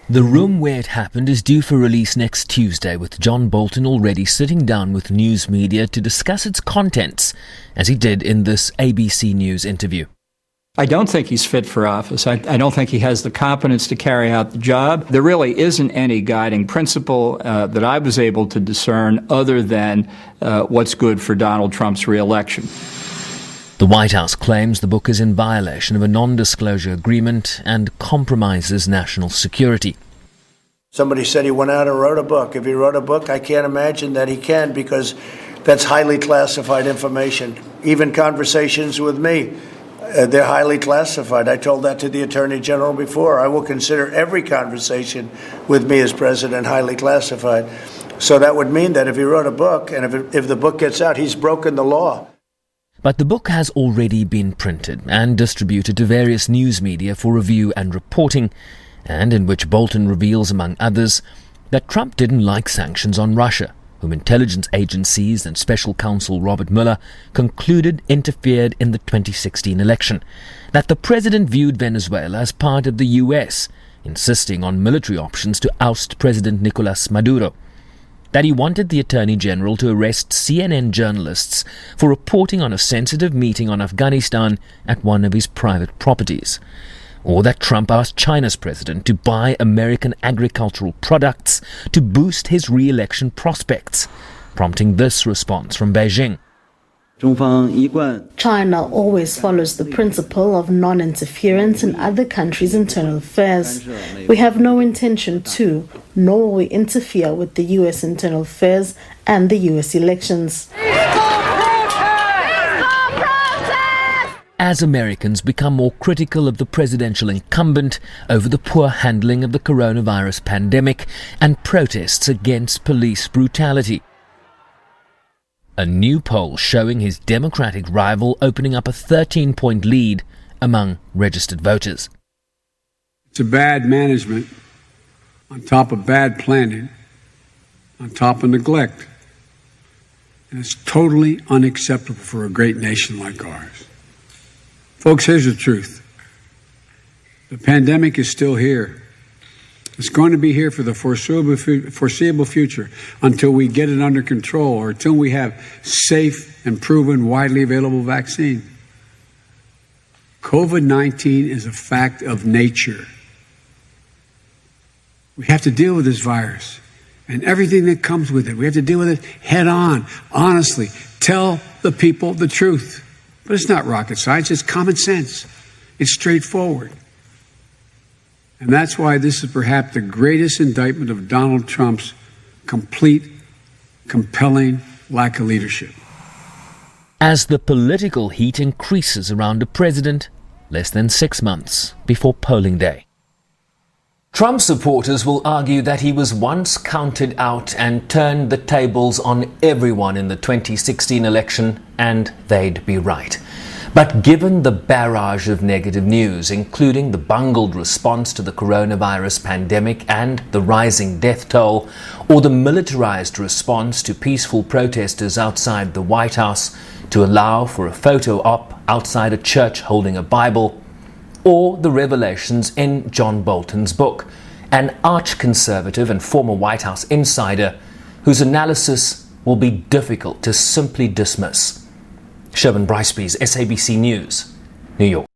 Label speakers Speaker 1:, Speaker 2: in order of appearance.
Speaker 1: The room where it happened is due for release next Tuesday, with John Bolton already sitting down with news media to discuss its contents, as he did in this ABC News interview.
Speaker 2: I don't think he's fit for office. I don't think he has the competence to carry out the job. There really isn't any guiding principle that I was able to discern other than what's good for Donald Trump's reelection.
Speaker 1: The White House claims the book is in violation of a non-disclosure agreement and compromises national security.
Speaker 3: Somebody said he went out and wrote a book. If he wrote a book, I can't imagine that he can, because that's highly classified information. Even conversations with me, they're highly classified. I told that to the Attorney General before. I will consider every conversation with me as president highly classified. So that would mean that if he wrote a book, and if the book gets out, he's broken the law.
Speaker 1: But the book has already been printed and distributed to various news media for review and reporting, and in which Bolton reveals, among others, that Trump didn't like sanctions on Russia, whom intelligence agencies and special counsel Robert Mueller concluded interfered in the 2016 election, that the president viewed Venezuela as part of the US, insisting on military options to oust President Nicolas Maduro, that he wanted the Attorney General to arrest CNN journalists for reporting on a sensitive meeting on Afghanistan at one of his private properties, or that Trump asked China's president to buy American agricultural products to boost his re-election prospects, prompting this response from Beijing.
Speaker 4: China always follows the principle of non-interference in other countries' internal affairs. We have no intention to, nor will we interfere with the U.S. internal affairs and the U.S. elections.
Speaker 1: As Americans become more critical of the presidential incumbent over the poor handling of the coronavirus pandemic and protests against police brutality. A new poll showing his Democratic rival opening up a 13-point lead among registered voters.
Speaker 5: It's a bad management on top of bad planning, on top of neglect. And it's totally unacceptable for a great nation like ours. Folks, here's the truth. The pandemic is still here. It's going to be here for the foreseeable future until we get it under control or until we have safe and proven, widely available vaccine. COVID-19 is a fact of nature. We have to deal with this virus and everything that comes with it. We have to deal with it head on, honestly. Tell the people the truth. But it's not rocket science, it's common sense. It's straightforward. And that's why this is perhaps the greatest indictment of Donald Trump's complete, compelling lack of leadership.
Speaker 1: As the political heat increases around a president, less than 6 months before polling day. Trump supporters will argue that he was once counted out and turned the tables on everyone in the 2016 election, and they'd be right. But given the barrage of negative news, including the bungled response to the coronavirus pandemic and the rising death toll, or the militarized response to peaceful protesters outside the White House to allow for a photo op outside a church holding a Bible, or the revelations in John Bolton's book, an arch-conservative and former White House insider whose analysis will be difficult to simply dismiss. Sherwin Bryceby's SABC News, New York.